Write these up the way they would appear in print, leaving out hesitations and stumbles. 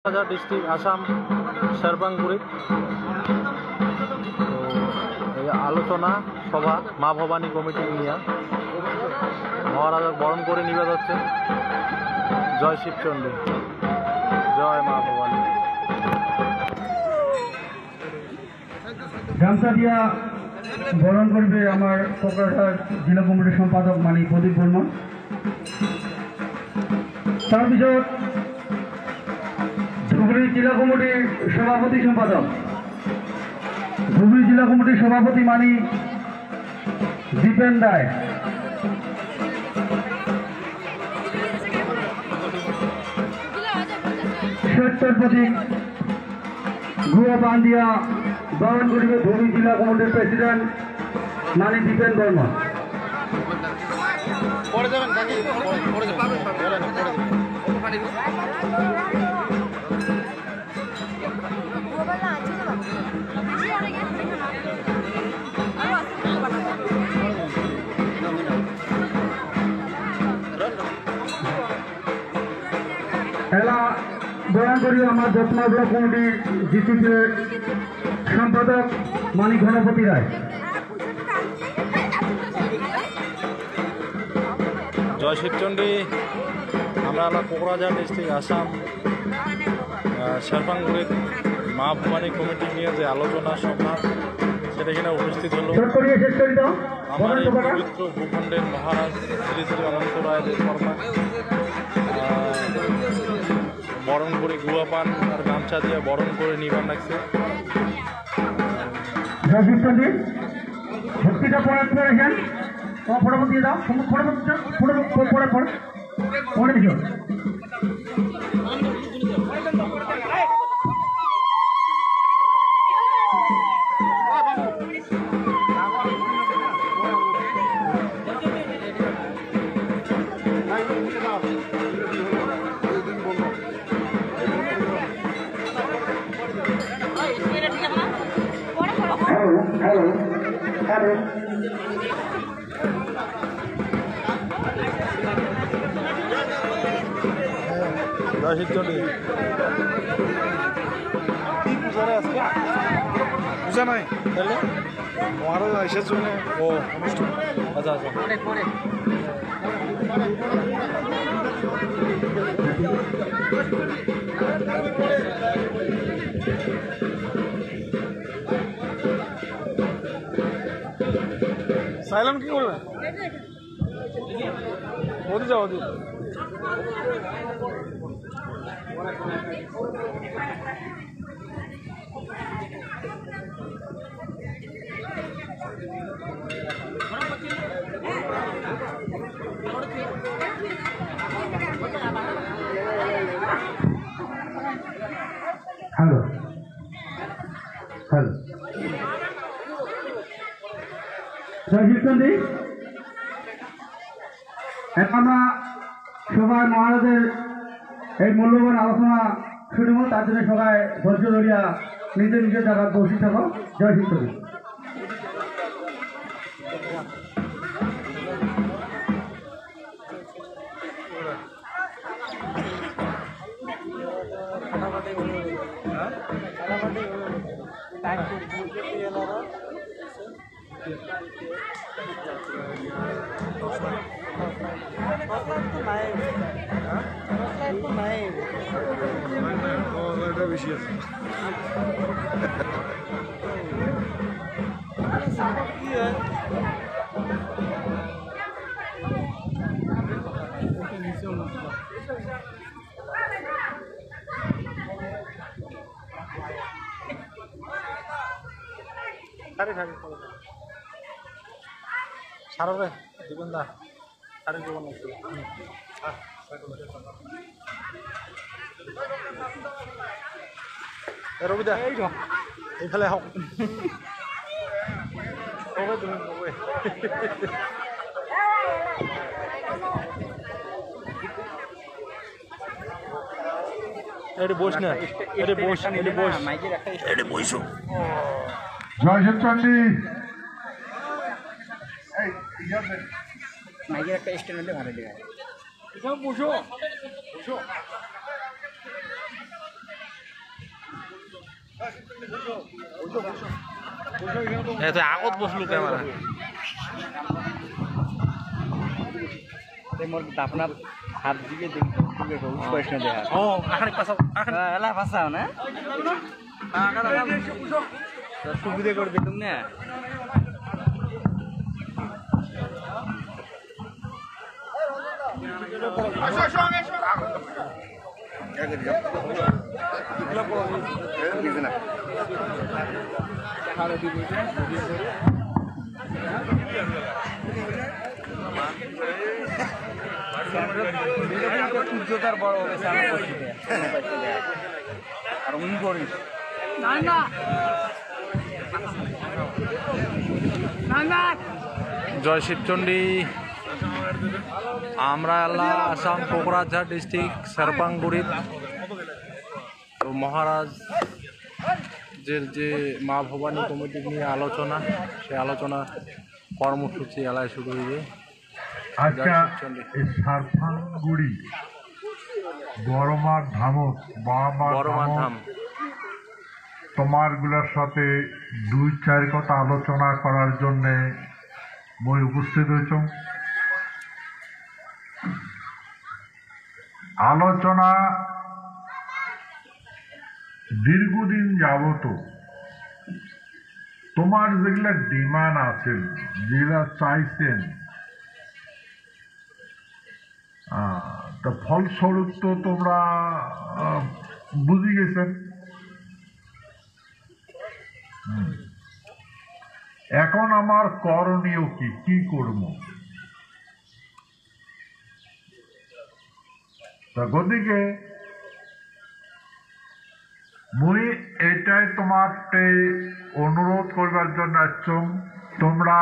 District Assam শেরপাংগুড়ি। তো এই আলোচনা সভা মা ভবানী কমিটি নিয়ে মহারাজা বরণ করে নিবে যাচ্ছে। জয় শিবচন্ডী, জয় মা ভবানী। গামছা দিয়া বরণ করবে আমার কোকরাঝাড় জেলা কমিটির সম্পাদক মানি প্রদীপ বর্মা। তাৰপিছত ধুবুৰী জেলা কমিটির সভাপতি সম্পাদক, ধুবুৰী জেলা কমিটির সভাপতি মানি দীপেন রায়। সত্যর প্রতীক গুয়া পান দিয়া বরণ করিবে ধুবুৰী জেলা কমিটির প্রেসিডেন্ট মানি দীপেন বর্মা। এলা বরণ করি আমার যত্ন ব্লক কমিটির জিটিপির সম্পাদক মানিক গণপতি রায়। জয় শিবচন্ডী। আমরা কোকরাঝাড় ডিস্ট্রিক্ট আসাম শেরপাংগুড়ির মা ভবানী কমিটি নিয়ে যে আলোচনা সভা সেটা এখানে উপস্থিত হলো। আমার এই পবিত্র ভূখণ্ডের মহারাজ শ্রী শ্রী অনন্ত রায় দেববর্মা বরণ করে গুয়া পান আর গামছা দিয়ে বরণ করে নিবার লাগছে। ভক্তিটা পড়াতে রেখেন, ফটো দিয়ে দাও, পড়ে দিও। জয় শিবচন্ডী। পূজা নাই তাহলে মহারাজ আইসার জন্য ও অনুষ্ঠান। আচ্ছা আচ্ছা সাইলাম কি করবে? ওদি যাও ওদি। হ্যালো হ্যালো জয় শিবচন্ডী। এখন আমরা সবাই মহারাজের এই মূল্যবান আলোচনা শুনব, তার জন্য সবাই ধৈর্য ধরিয়া নিজের নিজের জায়গায় বসে থাকো। জয় শিবচন্ডী। বেশি আছে সারে দিবেন দা সারে জীবন রবিদা এইফালে হওক তুমি এটি বস না, এটি বস, এটি বস, এটি বসো। জয় শিবচন্ডী। মাইকের একটা স্ট্যান্ড হলে ভালো লাগে। বসো বসো। তুই আগত বসলু ক্যামেরা আপনার হাত দিকে দেখে দেখা ও আখানি পাসা আখানি এলা ফাঁসাও না সুবিধা করে দিতুম না সূর্যতার বড় হবে আর উনি করিস জয় শিবচন্ডী আমরা আল্লাহ আসাম কোকরাঝাড় ডিস্ট্রিক্ট সারপাংগুড়ি তো মহারাজ যে মা ভবানী কমিটি নিয়ে আলোচনা সেই আলোচনা কর্মসূচি এলাকায় শুরু হয়ে আচ্ছা এই সারফাঙ্গুড়ি বড়মার ধামত বড়মার ধাম তোমারগুলোর সাথে 2-4 কথা আলোচনা করার জন্যে মই উপস্থিত হয়েছ। আলোচনা দীর্ঘদিন যাবত তোমার যেগুলা ডিমান্ড আছেন যেগুলা চাইছেন তো ফলস্বরূপ তো তোমরা বুঝে গেছেন। এখন আমার করণীয় কি করব গতিকে মুই এটাই তোমাকে অনুরোধ করবার জন্য আসছম তোমরা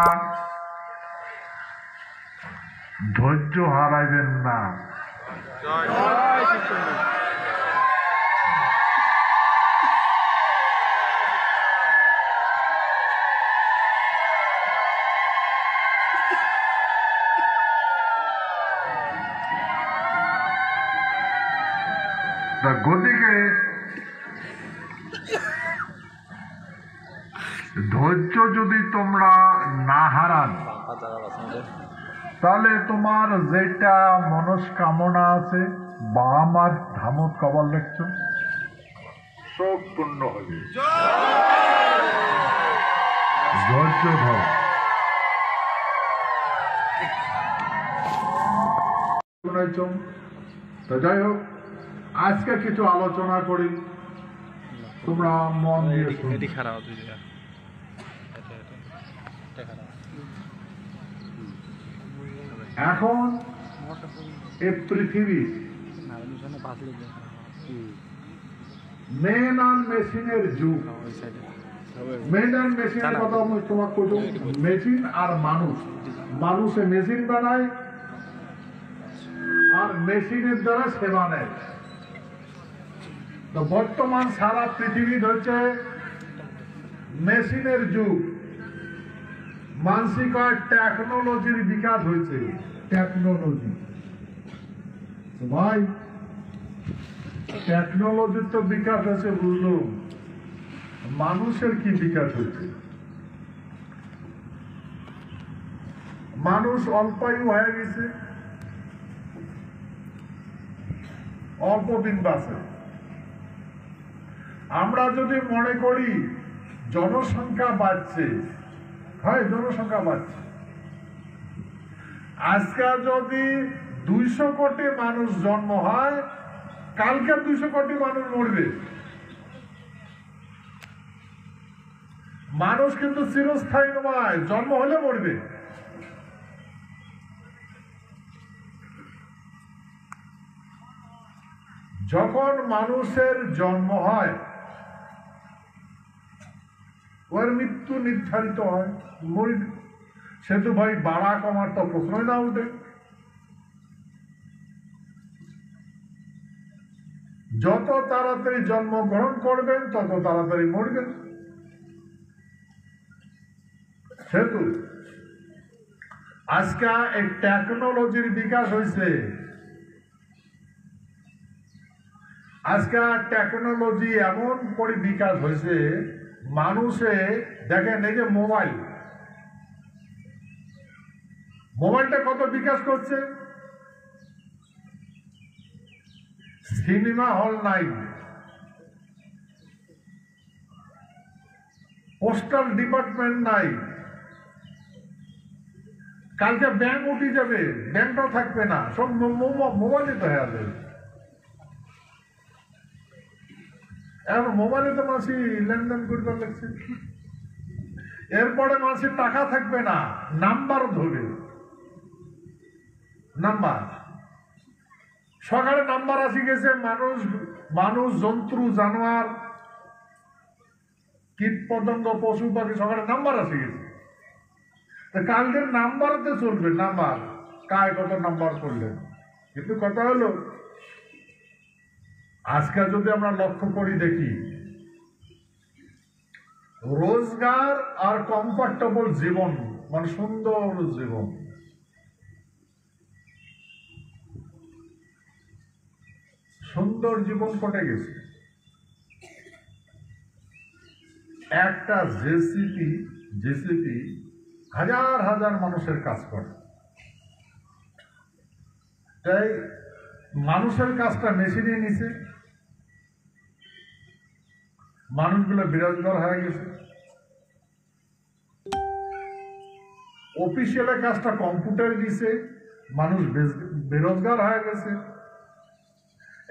ধৈর্য হারাইবেন না। গতিকে ধৈর্য যদি তোমরা না হারান তাহলে তোমার যেটা মনস্কামনা আছে বা আমার ধামত কবর লেখছ সব পূর্ণ হবে। ধৈর্য ধর। তো যাই হোক আজকে কিছু আলোচনা করি তোমরা মন দিয়ে শুনো। এখন এই পৃথিবী মেন আর মেশিনের যুগ। মেন আর মেশিনের কথা আমি তোমাকে মেশিন আর মানুষে মেশিন বানায় আর মেশিনের দ্বারা সেবা নেয়। তো বর্তমান সারা পৃথিবী হচ্ছে মেশিনের যুগ। মানসিক টেকনোলজির বিকাশ হয়েছে। টেকনোলজি ভাই টেকনোলজির তো বিকাশ হয়েছে বুঝলাম, মানুষের কি বিকাশ হয়েছে? মানুষ অল্পায়ু হয়ে গেছে, অল্প দিন বাঁচে। আমরা যদি মনে করি জনসংখ্যা বাড়ছে, হয় জনসংখ্যা বাড়ছে, আজকে যদি 200 কোটি মানুষ জন্ম হয়, কালকে 200 কোটি মানুষ মরবে। মানুষ কিন্তু চিরস্থায়ী নয়, জন্ম হলে মরবে। যখন মানুষের জন্ম হয় ওর মৃত্যু নির্ধারিত হয়, মরবে। সে তো ভাই বাড়া কমার তো প্রশ্নই না উঠে। যত তাড়াতাড়ি জন্মগ্রহণ করবেন তত তাড়াতাড়ি মরবেন। সেতু আজকে এই টেকনোলজির বিকাশ হয়েছে। আজকাল টেকনোলজি এমন করে বিকাশ হয়েছে, মানুষে দেখেন এই যে মোবাইলটা কত বিকাশ করছে। সিনেমা হল নাই, পোস্টাল ডিপার্টমেন্ট নাই, কালকে ব্যাংক উঠে যাবে, ব্যাংকটাও থাকবে না, সব মোবাইলে তো হয়ে যাবে। এখন মোবাইলে তো মানুষ লেনদেন করতে লাগছে। এরপরে মানুষের টাকা থাকবে না, নাম্বার ধরবে, নাম্বার সকালে নাম্বার আসি গেছে। মানুষ জন্তু জানোয়ার কীট পতঙ্গ পশু পাখি সকালে নাম্বার আসি গেছে। কালকে নাম্বারতে চলবে, নাম্বার কায় কত নাম্বার করলেন। কিন্তু কথা হলো আজকে যদি আমরা লক্ষ্য করি দেখি, রোজগার আর কমফর্টেবল জীবন, মানে সুন্দর জীবন, সুন্দর জীবন কটে গেছে। একটা জেসিপি হাজার হাজার মানুষের কাজ করে, তাই মানুষের কাজটা মেশিনে নিছে, মানুষগুলো বেরোজগার হয়ে গেছে। অফিসিয়ালের কাজটা কম্পিউটার দিছে, মানুষ বেরোজগার হয়ে গেছে।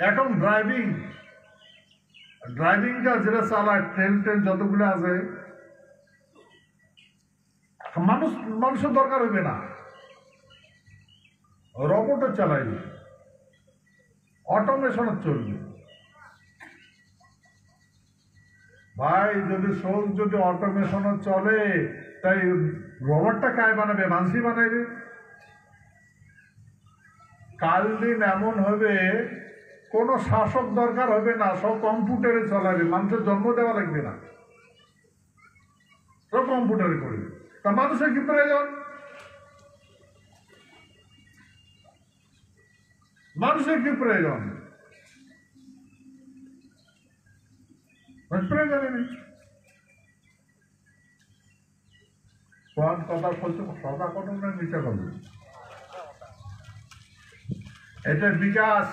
এখন ড্রাইভিংটা যেটা চালায়, ট্রেন যতগুলো আছে, মানুষের দরকার হবে না, রোবটও চালাইবে, অটোমেশনে চলবে। ভাই যদি অটোমেশনে চলে, তাই রোবটটা কায় বানাবে? মানুষই বানাইবে। কাল দিন এমন হবে কোন শাসক দরকার হবে না, সব কম্পিউটারে চলাবে, মানুষের জন্ম দেওয়া লাগবে না, সব কম্পিউটারে করবে। তা মানুষের কি প্রয়োজন? মানুষের কি প্রয়োজন? প্রয়োজনই নেই। কোন কথা বলছে, সদা কোনো না মিথ্যা কথা। এটা বিকাশ,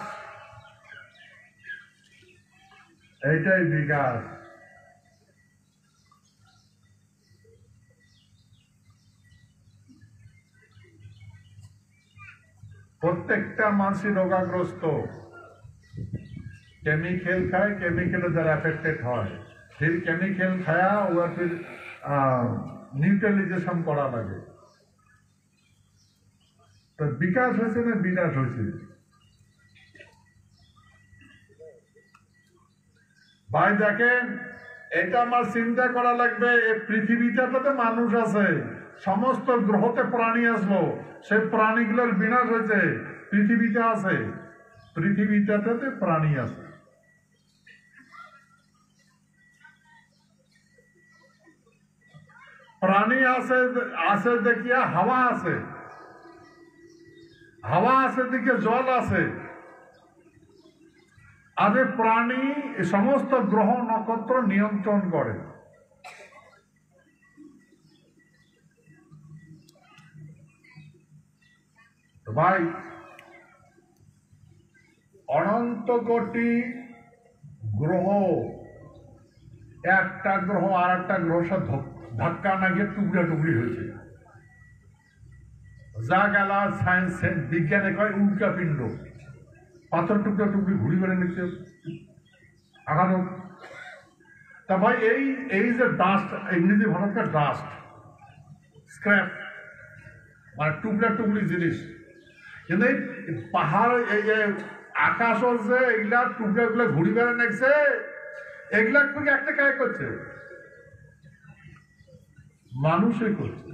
এইটাই বিকাশ। প্রত্যেকটা মানুষই রোগাগ্রস্ত, কেমিক্যাল খায়, কেমিক্যালে যারা এফেক্টেড হয়, ফির কেমিক্যাল খায়া ওরা ফির নিউট্রালাইজেশন করা লাগে। তো বিকাশ হয়েছে না বিনাশ হয়েছে? ভাই দেখেন, এটা আমার চিন্তা করা লাগবে। এই পৃথিবীটাতে মানুষ আছে, সমস্ত গ্রহতে প্রাণী আসলো, সেই প্রাণীগুলোর বিনাশ হয়েছে, পৃথিবীতে আছে, পৃথিবীটাতে প্রাণী আছে। প্রাণী আছে দেখিয়া হাওয়া আছে, হাওয়া আছে দিকে জল আছে। আর প্রাণী সমস্ত গ্রহ নক্ষত্র নিয়ন্ত্রণ করে। ভাই, অনন্ত কোটি গ্রহ, একটা গ্রহ আর একটা গ্রহ সাথে ধাক্কা না গিয়ে টুকরা টুকরি হয়েছে, যা গেল সায়েন্স বিজ্ঞানে কয় উল্কা পিণ্ড, পাথর টুকরা টুকরি ঘুরি বেড়ে নিচ্ছে আগানো। তা ভাই এই যে ডাস্ট, ইংরেজি ভাষাতে ডাস্ট, স্ক্র্যাপ, মানে টুকরা টুকরি জিনিস, কিন্তু এই পাহাড়, এই যে আকাশ যে এগুলা টুকরা গুলা ঘুরি বেড়ে নেছে, এগুলা থেকে একটা কাজ করছে, মানুষই করছে।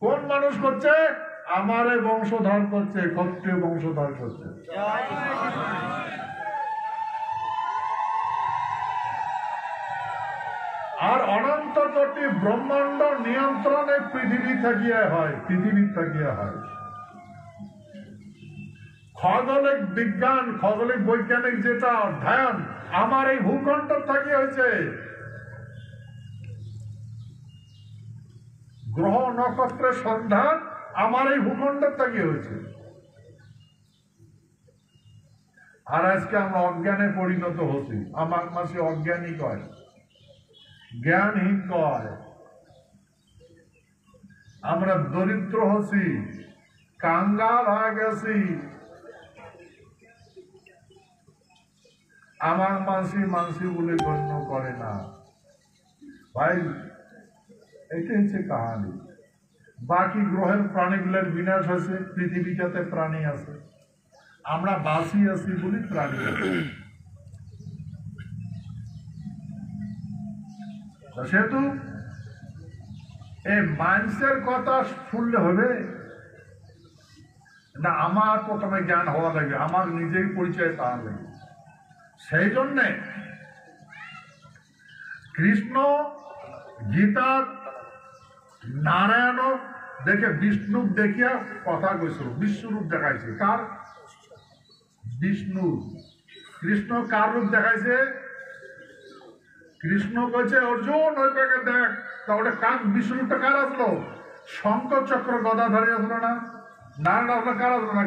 কোন মানুষ করছে? আমারে বংশধর করছে, ক্ষত্রিয় বংশধর করছে। আর অনন্ত কোটি ব্রহ্মাণ্ড নিয়ন্ত্রণে পৃথিবী থাকিয়া হয়, পৃথিবী থাকিয়া হয়। খগোলিক বিজ্ঞান, খগোলিক বৈজ্ঞানিক যেটা অধ্যয়ন আমার এই ভূখণ্ড থেকে হয়েছে। গ্রহ নক্ষত্রের সন্ধান আমার এই ভূখণ্ডের থেকে হয়েছে। আর আজকে আমরা অজ্ঞানে পরিণত হচ্ছি। আমার মাসে অজ্ঞানী কয়, জ্ঞানহীন কয়। আমরা দরিদ্র হচ্ছি, কাঙ্গাল হয়ে গেছি। আমার মানসি বলে গণ্য করে না। ভাই এটা হচ্ছে কাহানি। বাকি গ্রহের প্রাণীগুলোর বিনাশ হয়েছে, পৃথিবীটাতে প্রাণী আছে, আমরা বাঁচি আছি বলি প্রাণী আছে। সেহেতু এই মানুষের কথা শুনলে হবে না, আমার প্রথমে জ্ঞান হওয়া লাগবে, আমার নিজেই পরিচয় পাওয়া লাগবে। সেই জন্যে কৃষ্ণ গীতা নারায়ণ দেখে বিষ্ণু দেখিয়া কথা কইছিল, বিশ্বরূপ দেখাইছে। কার? বিষ্ণু। কৃষ্ণ কার রূপ দেখাইছে? কৃষ্ণ কইছে অর্জুন ওই প্যাকে দেখ। তা ওটা কার? বিষ্ণুরূপটা কার আসলো? শঙ্খ চক্র গদাধারী আসলো না? নারায়ণ আসলো কার আসলো না?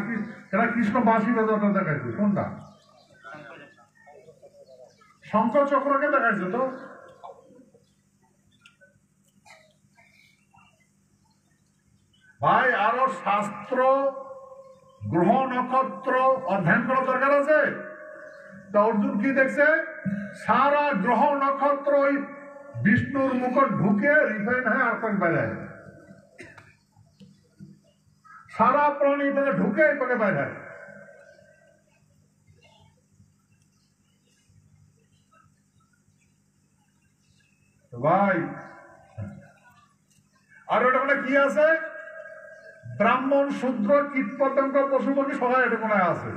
এরা কৃষ্ণ বাঁশি বাজাটা দেখাইছে। কোনটা? শঙ্খ চক্রকে দেখাইছে তো। ভাই আরো শাস্ত্র গ্রহ নক্ষত্র অধ্যয়ন করার দরকার আছে। তা অর্জুন কি দেখছে? সারা গ্রহ নক্ষত্র ওই বিষ্ণুর মুখট ঢুকে রিফাইন হয়ে আর্থন বেড়ায়। সারা প্রাণী থেকে ঢুকে তোকে বেড়ায়। ভাই আর ওটা মানে কি আছে? ব্রাহ্মণ শূদ্র কীট পতঙ্গ পশু পক্ষী সবাই এটা কোনায় আছে,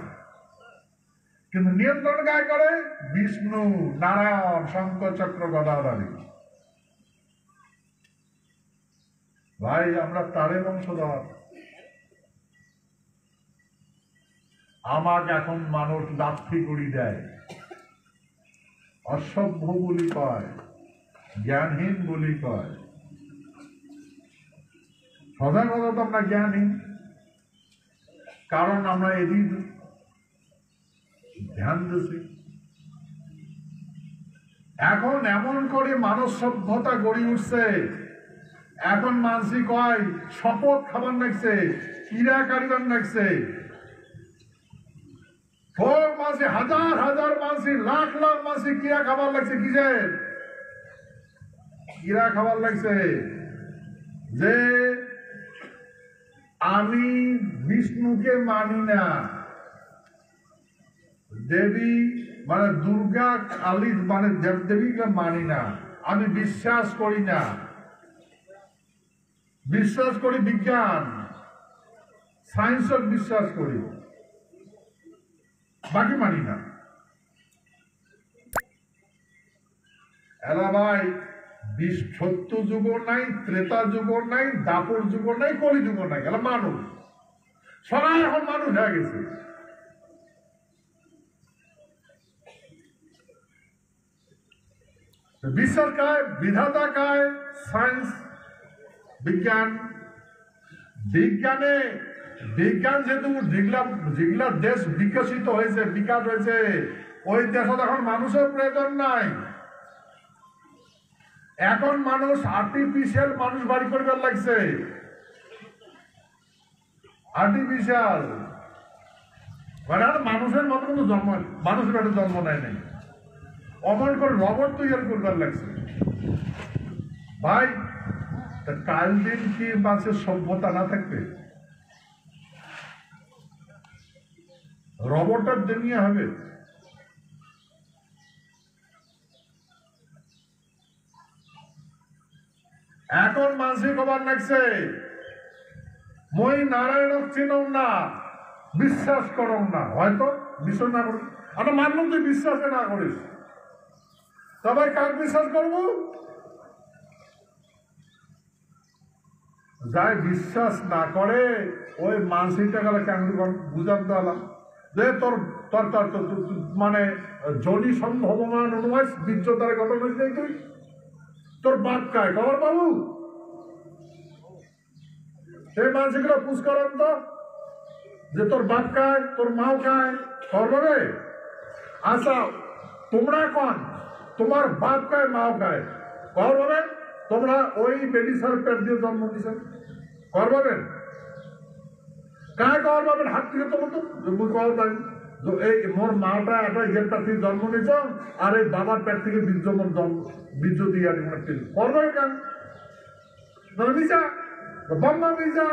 কিন্তু নিয়ন্ত্রণ গায়ে করে বিষ্ণু নারায়ণ শঙ্খ চক্র গদাধারী। ভাই আমরা তারের বংশধর। আমাকে এখন মানুষ লাথি করি দেয়, অসভ্য বলি কয়, জ্ঞানহীন বলি কয়। সদা কথা তো আমরা জ্ঞানহীন, কারণ আমরা এদিন ধ্যান দিছি। এখন এমন করে মানব সভ্যতা গড়ে উঠছে, এখন মানসি কয় শপথ খাবার লাগছে, কিরা কারিবার লাগছে। মাসে হাজার হাজার মানসি, লাখ লাখ মানসি কিরা খাবার লাগছে। কিসের কিরা খাবার লাগছে? যে আমি বিষ্ণুকে মানি না, দেবী মানে দুর্গা কালী মানে দেবদেবীকে মানি না, আমি বিশ্বাস করি না। বিশ্বাস করি বিজ্ঞান সায়েন্সক বিশ্বাস করি, বাকি মানি না। এরা ভাই সত্য যুগ নাই, ত্রেতা যুগ নাই, দাপর যুগ নাই, কলি যুগ নাই, এরা মানুষ সবাই এখন মানুষ হয়ে গেছে। বিশ্বাস কায়, বিধাতা কায়, সায়েন্স বিজ্ঞান। বিজ্ঞানে বিজ্ঞান যেহেতু যেগুলা দেশ বিকশিত হয়েছে, বিকাশ হয়েছে, ওই দেশত এখন মানুষের প্রয়োজন নাই। এখন মানুষ আর্টিফিশিয়াল মানুষ বাড়ি করবার লাগছে। আর্টিফিশিয়াল মানে মানুষের মতো কিন্তু জন্ম, মানুষের একটা জন্ম নেয় নাই, অমল করে রবট তৈরি করবার লাগছে। ভাই কাল দিন কি মানুষের সভ্যতা না থাকবে? রবটের দুনিয়া হবে। এখন মানসিক খবর লাগছে মই নারায়ণ চিনও না, বিশ্বাস করো না। হয়তো বিশ্বাস না করি, আমরা মানলাম তুই বিশ্বাসে না করিস, তবে কাক বিশ্বাস করবো? যাই বিশ্বাস না করে ওই মানসিকটা গেলে কেন বুঝাতে হলাম যে তোর তোর তোর মানে জনি সম্ভবমান অনুমাস বীর্য দ্বারা গঠন হয়েছে তুই তোর বাপ কায় খবর বাবু সেই মানুষগুলো পুষ করেন তো যে তোর বাপ কায় তোর মাও কায় খবর পাবে আচ্ছা তোমরা কন তোমার বাপ কায় মাও কায় খবর পাবেন তোমরা ওই বেডিসার পেট দিয়ে জন্ম দিয়েছেন খবর পাবেন কায় খবর পাবেন হাত থেকে তোমার তো খবর পাবেন এই মোর মাটা একটা ইয়ের পেট থেকে জন্ম নিয়েছ আর এই বাবার পেট থেকে বীর্য দিয়ে আর খবর পাবে কেন মিশা বাম্মা মিশা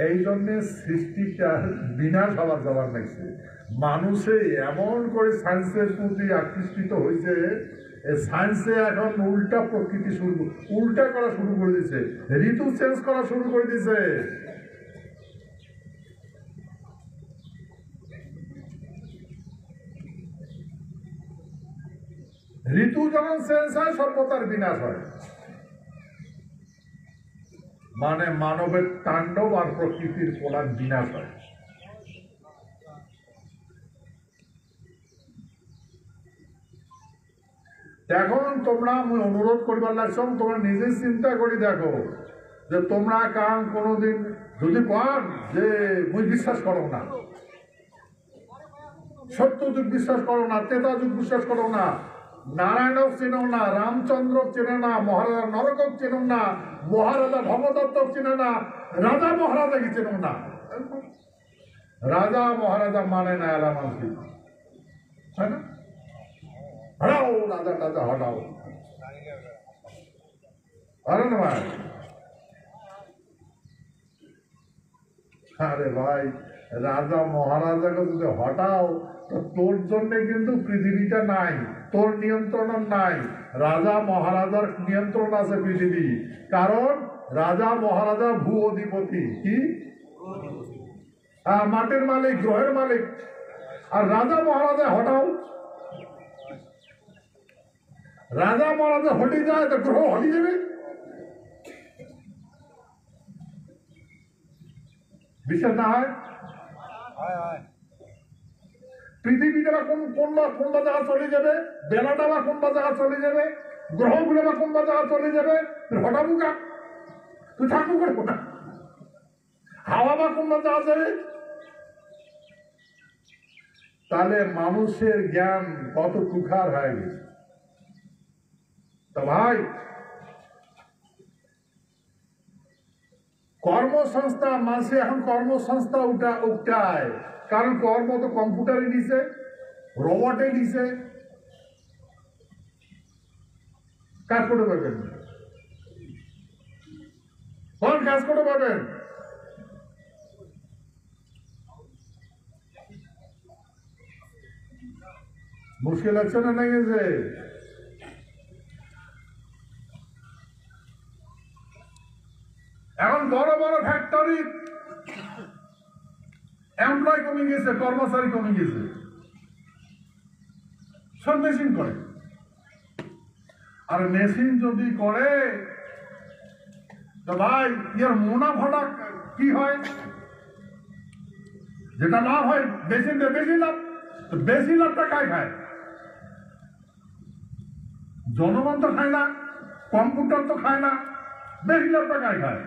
এই জন্য সৃষ্টিটা বিনাশ হওয়ার যাওয়ার লাগছে মানুষে এমন করে সায়েন্সের প্রতি আকৃষ্টিত হয়েছে সায়েন্সে এখন উল্টা প্রকৃতি উল্টা করা শুরু করে দিয়েছে ঋতু চেঞ্জ করা শুরু করে দিয়েছে ঋতু যখন চেঞ্জ হয় সভ্যতার বিনাশ হয় মানে মানবের তাণ্ডব আর প্রকৃতির প্রধান বিনাশ হয় এখন তোমরা আমি অনুরোধ করবার লাগছাম তোমরা নিজে চিন্তা করে দেখো যে তোমরা কারণ কোনোদিন যদি পান যে মুই বিশ্বাস করো না সত্য যুগ বিশ্বাস করো না তেতা যুগ বিশ্বাস করো না নারায়ণক চেনো না রামচন্দ্র চেনে না মহারাজা নরকক চেনো না মহারাজা ভগদত্তক চেনে না রাজা মহারাজাকে চেনো না রাজা মহারাজা মানে না এলা মানুষ তাই না হটাও রাজা টাজা হটাও আরে না ভাই আরে ভাই রাজা মহারাজাকে যদি হটাও তো তোর জন্য কিন্তু পৃথিবীটা নাই তোর নিয়ন্ত্রণ নাই রাজা মহারাজার নিয়ন্ত্রণ আছে পৃথিবী কারণ রাজা মহারাজা ভূ অধিপতি কি মাটির মালিক গ্রহের মালিক আর রাজা মহারাজা হটাও রাজা মহারাজা হটি যায় তো গ্রহ হটি যাবে বিশ্বাস না হয় পৃথিবীটা বা কোন জায়গা চলে যাবে বেলাটা বা কোন জায়গা চলে যাবে গ্রহগুলো বা কোন জায়গা চলে যাবে হঠাৎ কা তুই থাকবো করবো না হাওয়া বা কোন জায়গা যাবে তাহলে মানুষের জ্ঞান কত টুকার হয়ে গেছে তো ভাই কর্মসংস্থা মানুষে এখন কর্মসংস্থা উঠায় কারণ কর্ম তো কম্পিউটারে নিছে রোবটে নিছে কাজ করতে পারবেন কোন কাজ করতে পারবেন মুশকিল লাগছে না নাই গেছে এখন বড় বড় ফ্যাক্টরি এমপ্লয় কমে গেছে কর্মচারী কমে গেছে সব মেশিন করে আর মেশিন যদি করে তো ভাই এর মুনাফাটা কি হয় যেটা লাভ হয় বেশি লাভ তো বেশি লাভটা কায় খায় জনগণ তো খায় না কম্পিউটার তো খায় না বেশি লাভটা কায় খায়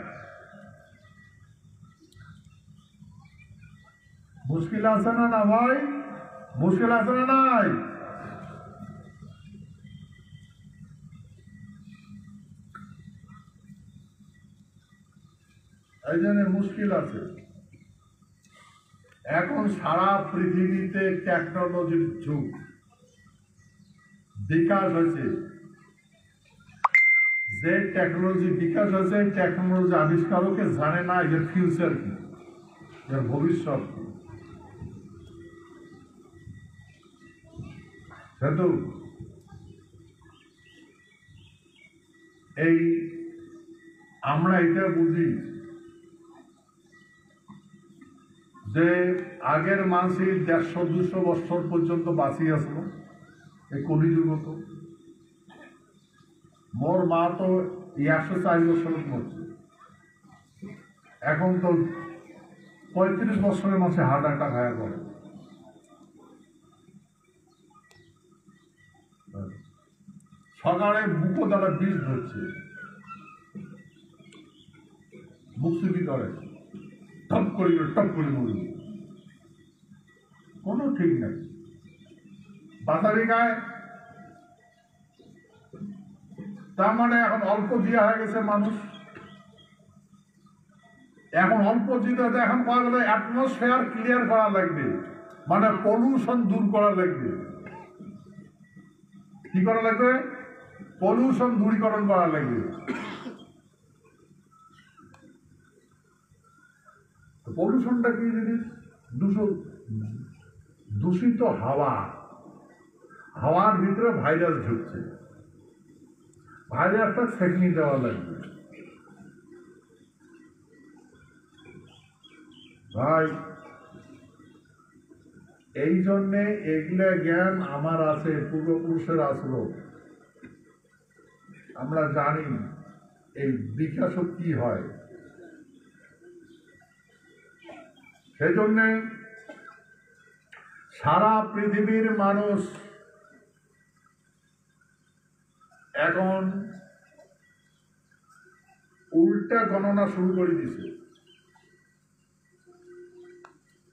মুশকিল আছে না না ভাই মুশকিল আছে না নাই এই জন্য মুশকিল আছে এখন সারা পৃথিবীতে টেকনোলজির যুগ বিকাশ হয়েছে যে টেকনোলজি বিকাশ হয়েছে টেকনোলজি আবিষ্কারকে জানে না এর ফিউচার কি এর ভবিষ্যৎ কি কিন্তু এই আমরা এটা বুঝি যে আগের মানুষের 150-200 বছর পর্যন্ত বাঁচিয়ে আসলো এই কলিযুগ তো মোর মা তো এই 104 বছর মরছে। এখন তো 35 বছরের মাসে হার্ট অ্যাটাক হয়ে পড়ে। সকালে বুকও দ্বারা বিষ ধরছে, বুক চুরি করে, টপ করে মরবে, কোনো ঠিক নাই। বাজারে গায়ে তার মানে এখন অল্প দিয়া হয়ে গেছে মানুষ, এখন অল্প দিতে এখন পাওয়া গেলে অ্যাটমসফেয়ার ক্লিয়ার করা লাগবে, মানে পলিউশন দূর করা লাগবে। কি করা লাগবে? পলিউশন দূরীকরণ করা লাগবে। পলিউশনটা কি জিনিস? দূষিত হাওয়া, হাওয়ার ভিতরে ভাইরাস ঢুকছে, ভাইরাসটা ছেঁকে দেওয়া লাগবে। ভাই এই জন্যে এগুলো জ্ঞান আমার আছে, পূর্বপুরুষের আসলো, আমরা জানি এই বিকাশ কি হয়। সেই জন্যে সারা পৃথিবীর মানুষ এখন উল্টা গণনা শুরু করে দিছে।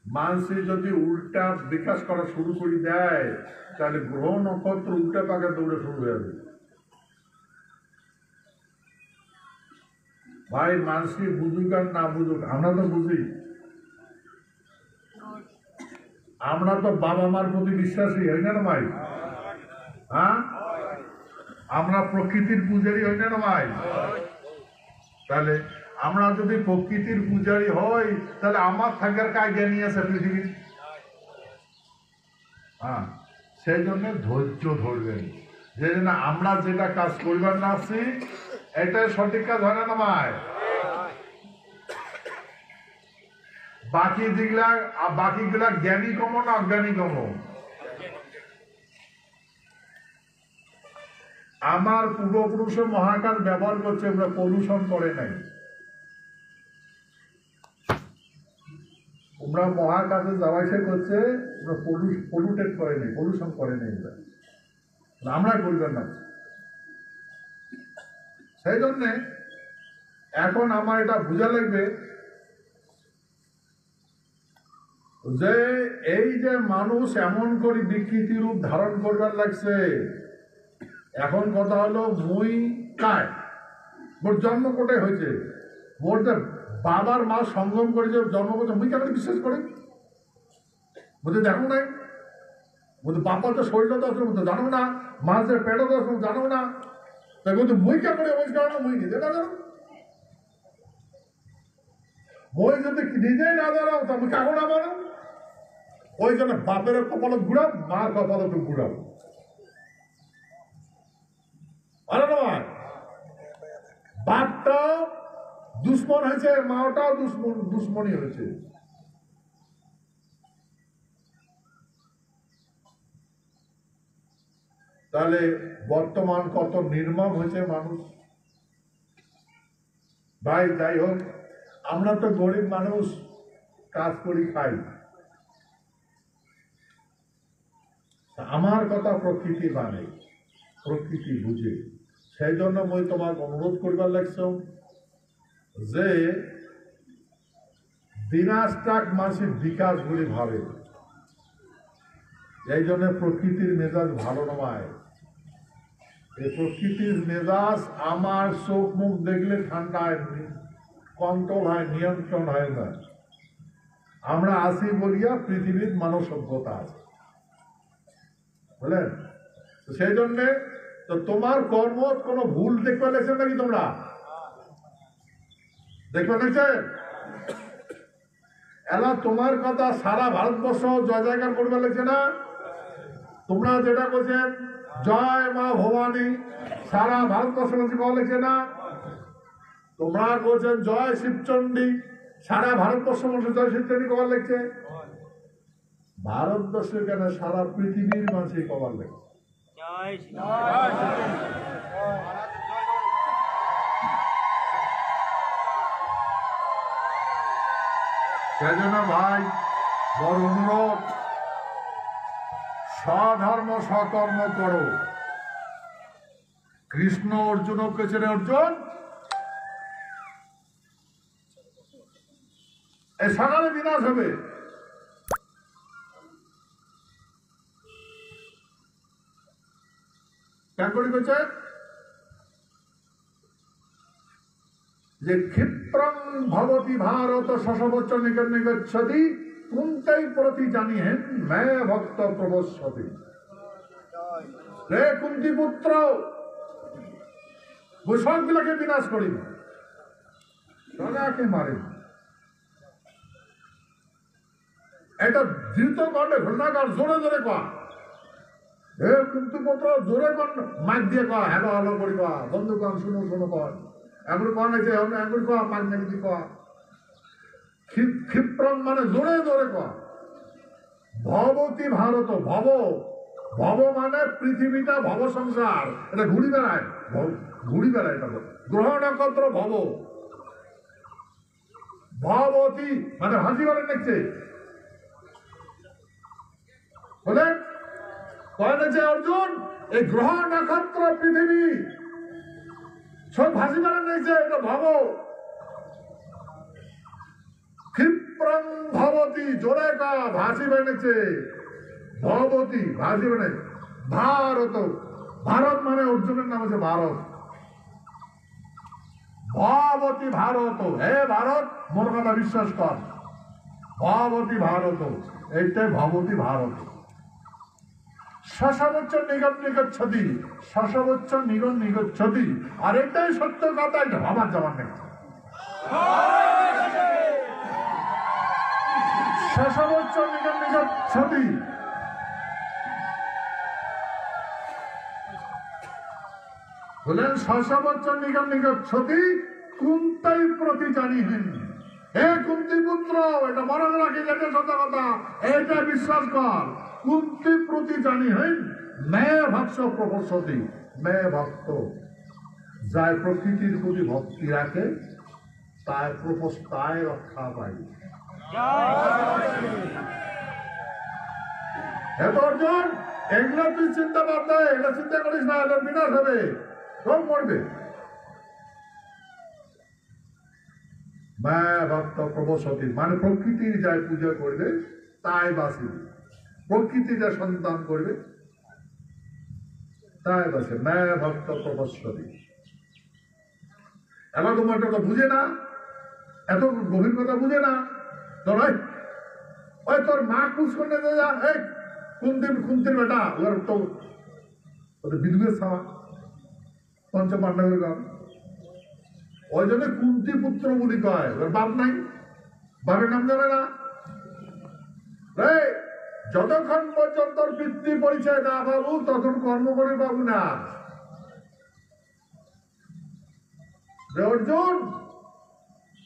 মানুষের যদি উল্টা বিকাশ করা শুরু করে দেয়, তাহলে গ্রহ নক্ষত্র উল্টা পাকে দৌড়ে শুরু হয়ে যাবে। ভাই মানুষকে বুঝুক আর না বুঝুক, আমরা তো বুঝি, আমরা তো বাবা মার প্রতি বিশ্বাসী হই না ভাই? হ্যাঁ, আমরা প্রকৃতির পূজারী হই না ভাই? তাহলে আমরা যদি প্রকৃতির পূজারী হই, তাহলে আমার থাকার কাজ জ্ঞানী আছে পৃথিবীর। হ্যাঁ, সেই জন্য ধৈর্য ধরবেন, যে না আমরা যেটা কাজ করবার না আসছি এটাই সঠিক কাজ হয় না ভাই। বাকিগুলা জ্ঞানী কমো না অজ্ঞানী কমো। আমার পূর্বপুরুষে মহাকাশ ব্যবহার করছে, ওরা পলিউশন করে নাই। ওরা মহাকাশে যাওয়া আসা করছে, ওরা পলিউটেড করে নাই, পলিউশন করে নাই। আমরা করবেন না। সেই জন্যে এখন আমার এটা বোঝা লাগবে যে এই যে মানুষ এমন করে বিকৃতি রূপ ধারণ করবার লাগছে, এখন কথা হলো মুই কায়, মোর জন্ম কোটায় হয়েছে, মোর যে বাবার মা সঙ্গম করে যে জন্ম করছে, মুই কেমন বিশ্বাস করে বলতে দেখো নাই, বলতে বাপার তো শরীরটা দর্শন মতো জানো না, মা যে পেটে দর্শন জানো না, তাই বলতে মুই কেমন ওই কারণে মুই নিজে না জানো, মই যদি নিজেই না জানাও তা আমি কাগো না বানাও। ওই জন্য বাপের কপালত ঘুরাও, মার কপালত ঘুরাও, বাপটাও দুশ্মন হয়েছে, মাটাও দুশ্মনী হয়েছে। তাহলে বর্তমান কত নির্মম হয়েছে মানুষ। ভাই যাই হোক, আমরা তো গরিব মানুষ, কাজ করি খাই। আমার কথা প্রকৃতি মানে, প্রকৃতি বুঝে। সেই জন্য মই তোমাকে অনুরোধ করবার লাগছ যে দিনাজটাক মানুষের বিকাশ বলে ভাবে। এই জন্য প্রকৃতির মেজাজ ভালো নয়। এই প্রকৃতির মেজাজ আমার চোখ মুখ দেখলে ঠান্ডা কন্ট্রোল হয়, নিয়ন্ত্রণ হয় না। আমরা আছি বলিয়া পৃথিবীর মানব সভ্যতা আছে, বুঝলেন? সেই জন্যে তো তোমার কর্ম কোনো ভুল দেখতে লেগেছেন নাকি? তোমরা দেখতে লেগেছেন? এলা তোমার কথা সারা ভারতবর্ষ জয় জয়গান করবে লেগেছে না? তোমরা যেটা করছেন জয় মা ভবানী, সারা ভারতবর্ষ কওয়া লেগেছে না? তোমরা করছেন জয় শিবচণ্ডী, সারা ভারতবর্ষ মানুষ জয় শিবচণ্ডী কবার লেগেছে। ভারতবর্ষের কেন সারা পৃথিবীর মানুষই কবার লেগেছে। সেজন্য ভাই বড় অনুরোধ, স্বধর্ম স্বকর্ম করো। কৃষ্ণ অর্জুনকে ছেড়ে অর্জুন এই সকালে বিনাশ হবে। কেন করি বলছে যে ক্ষিপ্রং ভবতি ভারত শশবচ্চ নিকট নিগচ্ছতি কুন্তাই প্রতি জানিহেন মে ভক্ত প্রবশ্যতি। রে কুন্তি পুত্র, সবগুলোকে বিনাশ করি, রাজাকে মারে। এটা দ্রুত কণ্ঠে ঘটনাকার জোরে জোরে কয়া, হে কুন্তি পুত্র জোরে কণ্ঠ মাইক দিয়ে কয়া, হ্যালো হ্যালো করি কয়া, বন্ধু কন শুনো শুনো কয়, এমন কন আছে এমন কয়া, মাইক নাকি কয়া। ক্ষিপ্রং মানে জোরে জোরে কয়া। ভবতি ভারত, ভব ভব মানে পৃথিবীটা, ভব সংসার, এটা ঘুরি বেড়ায়, ঘুরি বেড়ায়। এটা গ্রহ নক্ষত্র ভব, ভবতি মানে হাসি বলে দেখছে বলে কয়েছে অর্জুন, এই গ্রহ নক্ষত্র পৃথিবী সব ভাসি বেড়ে নিয়েছে, এটা ভব। ক্ষিপ্রং ভবতি জোরে কা, ভাসি বেড়েছে, ভবতি ভাসি বেড়ে। ভারত, ভারত মানে অর্জুনের নাম হচ্ছে ভারত। ভবতি ভারত, হে ভারত মোর কথা বিশ্বাস কর, ভবতি ভারত, এইটাই ভবতি ভারত। শশবচ্চ নিগম নিগচ্ছতি, শশবচ্চ নিগম নিগচ্ছতি, আর এটাই সত্য কথা, এটা ভাবার যাবার নেই। শশবচ্চ নিগম নিগচ্ছতি, বলেন শশবচ্চ নিগম নিগচ্ছতি কুন্তাই প্রতি জানিহেন। হে কুন্তি পুত্র, এটা মনে রাখি, যেটা সত্য কথা, এটা বিশ্বাস কর। কুন্তি প্রতি জানিহেন মে ভক্ত প্রবসতি, মে ভক্ত, যার প্রকৃতির প্রতি ভক্তি রাখে তার প্রপস্তায় রক্ষা পাই। হে অর্জুন, এগুলো তুই চিন্তা বাদ দে, এটা চিন্তা করিস না, এটা বিনাশ হবে, সব মরবে। ভক্ত প্রবসতি মানে প্রকৃতির যাই পূজা করবে তাই বাঁচবে, প্রকৃতি যা সন্তান করবে তাই বাঁচে। ভক্ত প্রবসতি। এবার তোমার কথা বুঝে না, এত গভীর কথা বুঝে না, তোর ওই তোর মা কুচ করে যা, এই কুন্তির বেটা, ওর তো ওদের বিধুয়ের সামা পঞ্চ পাণ্ডবের গান, ওই জন্য কুন্তি পুত্র বলি কয়, ওর বাপ নাই, বাপের নাম জানে না। যতক্ষণ পর্যন্ত পিতৃ পরিচয় না পাবো তখন কর্ম করে পাবো না। অর্জুন,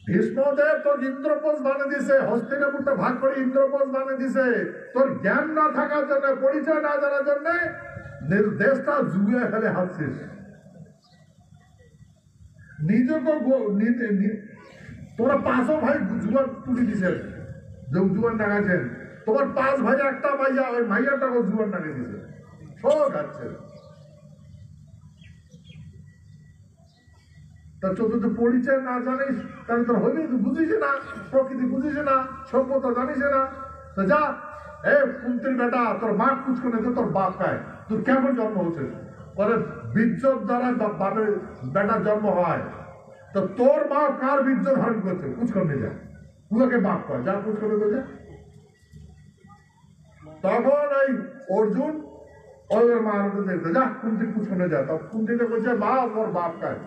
ভীষ্মদেব তোর ইন্দ্রপোষ বানিয়ে দিছে, হস্তিনাপুরটা ভাগ করে ইন্দ্রপোষ বানিয়ে দিছে, তোর জ্ঞান না থাকার জন্য, পরিচয় না জানার জন্য দেশটা জুয়ে ফেলে হাসছিস। নিজকে তোরা পাঁচও ভাই জুয়ার তুলি দিছেন, জুয়ার ডাকাছেন, তোমার 5 ভাই একটা মাইয়া, ওই মাইয়াটাকে জুয়ার ডাকে দিছে, সব খাচ্ছে। তার চতুর্থ পরিচয় না জানিস তাহলে তোর হইবে, বুঝিস না, প্রকৃতি বুঝিস না, সভ্যতা জানিস না। তো যা, এ কুন্তির বেটা, তোর মা কুচকনে তোর বাপ খায়, তোর কেমন জন্ম হচ্ছে? পরে বীর্যর দ্বারা বাপের বেটার জন্ম হয়, তো তোর মা কার বীর্য ধারণ করছে? কুচকনে যা, পুরোকে বাপ কয়, যা কুচকনে যা। তখন এই অর্জুন ওই মা দেখতে যা, কুন্তি কুচকনে যা, তখন কুন্তিতে বলছে মা ওর বাপ খায়।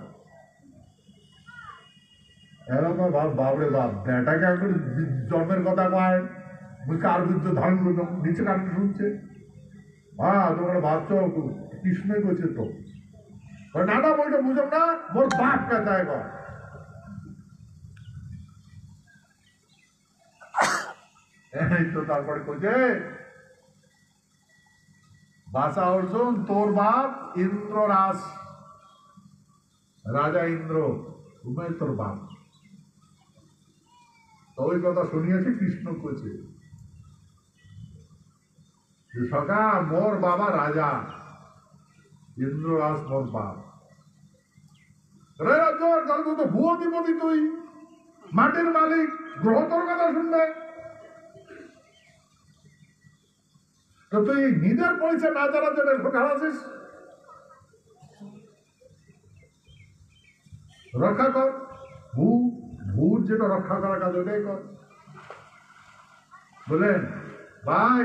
এরকম বাপরে বাপ, বেটাকে এখন জন্মের কথা কয়, কার বীর্য ধারণ করতো, নিচে কারণ শুনছে, তোমরা ভাবছো কৃষ্ণই করছে তো, না না বলছো বুঝো না, মোর বাপ কাতায় কয়। এই তো তারপরে কইছে বাসা অর্জুন, তোর বাপ ইন্দ্র রাজা ইন্দ্র, তোর বাপ। তো ওই কথা শুনিয়েছি কৃষ্ণ কইছে যে সখা মোর বাবা রাজা, ইন্দ্ররাজ মোর বাপ। রে রাজ্যর তাহলে তো ভুয়ো অধিপতি, তুই মাটির মালিক, গ্রহ তোর কথা শুনবে? তো তুই নিজের পরিচয় না জানার জন্য ঢোকার আছিস? রক্ষা কর, ভূত যেটা রক্ষা করার কাজ ওটাই কর। বলেন ভাই,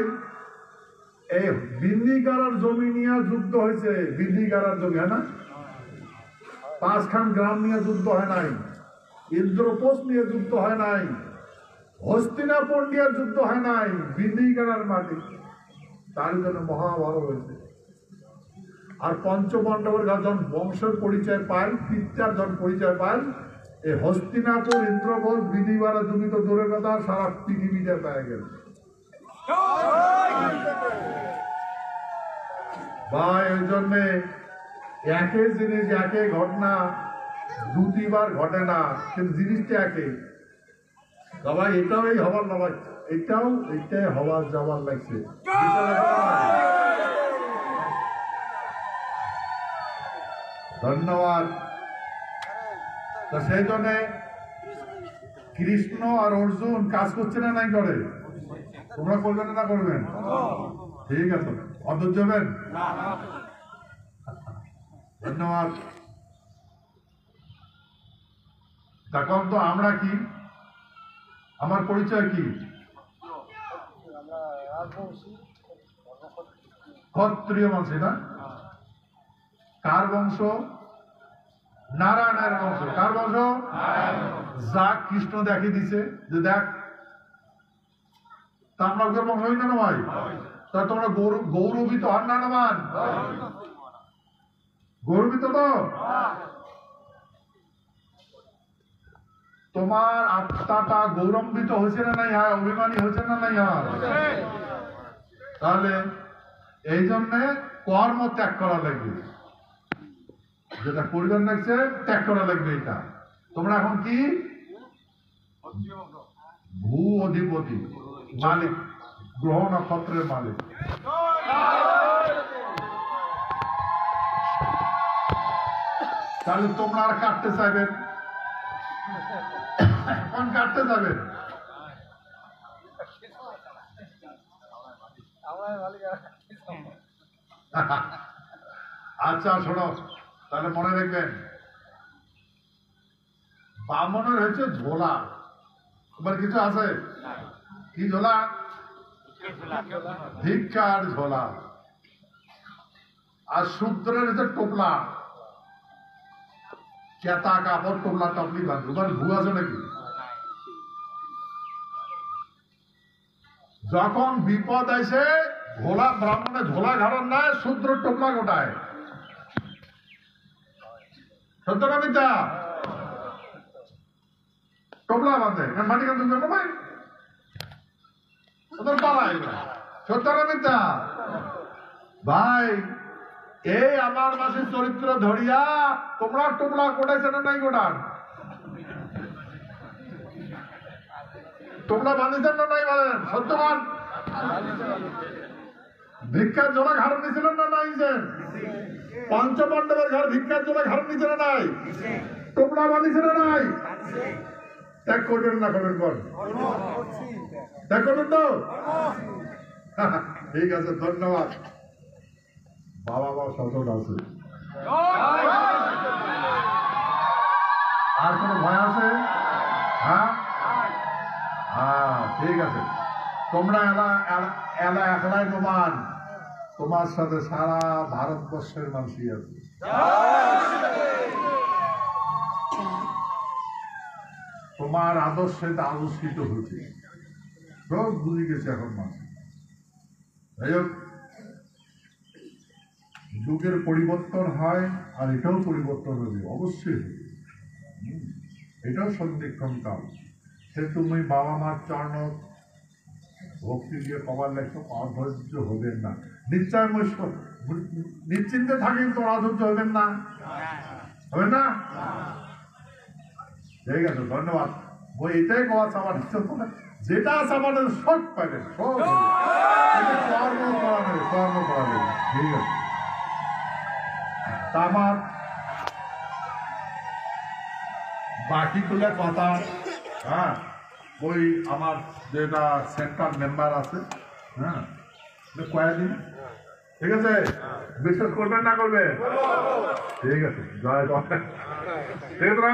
এই বিন্দিগারার জমি নিয়ে যুদ্ধ হয়েছে, বিন্দিগারার জমি, হ্যাঁ না? 5খান গ্রাম নিয়ে যুদ্ধ হয় নাই, ইন্দ্রপ্রস্থ নিয়ে যুদ্ধ হয় নাই, হস্তিনাপুর নিয়ে যুদ্ধ হয় নাই, বিন্দিগারার মাটি। তার জন্য মহাভারত হয়েছে। আর পঞ্চপাণ্ডবের যখন বংশের পরিচয় পায়, পিতার যখন পরিচয় পায়, এই হস্তিনাপুর, ইন্দ্রপ্রস্থ, বিন্দিগারা জমি তো দূরের কথা, সারা পৃথিবীতে পেয়ে গেল। ভাই ওই জন্যে একই জিনিস, একই ঘটনা 2-3বার ঘটে না, কিন্তু জিনিসটা একই। ভাই এটাও এই হবার না, ভাই এইটাই হওয়ার যাওয়ার লাগছে। ধন্যবাদ। তো সেই জন্যে কৃষ্ণ আর অর্জুন কাজ করছে না নাই করে? তোমরা করবেন না করবেন? ঠিক আছে, অন্তর যাবেন। ধন্যবাদ। তখন তো আমরা কি, আমার পরিচয় কি? ক্ষত্রিয় বংশ, না? কার বংশ? নারায়ণের বংশ। কার বংশ? যা কৃষ্ণ দেখিয়ে দিছে যে দেখ, তা আমরা ওদের বংশ হই না ভাই? তা তোমরা গৌরবিত হন না মান? গৌরবিত তো? তোমার আত্মাটা গৌরম্বিত হয়েছে না নাই? হ্যাঁ, অভিমানী হয়েছে না নাই? হ্যাঁ। তাহলে এই জন্যে কর্ম ত্যাগ করা লাগবে, যেটা পরিবার লাগছে ত্যাগ করা লাগবে। এটা তোমরা এখন কি? ভূ অধিপতি, মালিক, গ্রহ নক্ষত্রের মালিক। তাহলে তোমরা আর কাটতে চাইবেন? এখন কাটতে যাবেন? আচ্ছা শোনো, তাহলে মনে রাখবেন, বামনের হচ্ছে ঝোলা। তোমার কিছু আছে কি ঝোলা? ভিক্ষার ঝোলা। আর শূদ্রের হচ্ছে টোপলা, কেতা কাপড়, টোপলা টপলি বাঁধবে। তোমার ভু আছে নাকি? যখন বিপদ আসে, ঝোলা ব্রাহ্মণে ঝোলা ঘাড়ন নেয়, শূদ্র টোপলা গোটায়। সত্য না মিথ্যা? টোপলা বাঁধে, মাটি কেন তুমি ভাই? ওদের পালায়। সত্য না মিথ্যা? ভাই এই আমার মাসের চরিত্র ধরিয়া তোমরা টোপলা গোটাইছে না নাই? গোটান টোপলা বাঁধিছেন না নাই? বলেন সত্যবান। ভিক্ষার জোড়া ঘাড় নিয়েছিলেন না নাই? পঞ্চপাণ্ডবের ঘর ভিক্ষার জোড়া ঘাড় নিয়েছে না নাই? টোপলা বাঁধিছে না নাই? ত্যাগ করবেন না করবেন? কর, ত্যাগ করবেন তো? ঠিক আছে, ধন্যবাদ। বাবা বাবা সচল আছে। আর কোন ভয় আছে? হ্যাঁ হ্যাঁ, ঠিক আছে। তোমরা এলা একলাই প্রমাণ, তোমার সাথে সারা ভারতবর্ষের মানুষই আছে। তোমার আদর্শে আদর্শিত হয়েছে, সব বুঝে গেছে এখন মানুষ। যাই হোক, যুগের পরিবর্তন হয়, আর এটাও পরিবর্তন হবে, অবশ্যই হবে। এটাও সন্ধিক্ষণ কাল। সে তুমি বাবা মার চরণ ভক্তি দিয়ে কবার লেখো, অধৈর্য হবেন না। নিশ্চয় নিশ্চিন্তে থাকেন তো অধৈর্য হবেন না, হবে না? ঠিক আছে, ধন্যবাদ। ওই এটাই কথা আমার ইচ্ছা করে যেটা আছে আমাদের সব পাবেন সব কর্ম করাবে ঠিক আছে তা আমার বাকিগুলো কথা হ্যাঁ ওই আমার যেটা সেন্টার মেম্বার আছে হ্যাঁ কয়েকদিন ঠিক আছে বিশ্বাস করবেন না করবেন ঠিক আছে জয় জয় ঠিক আছে না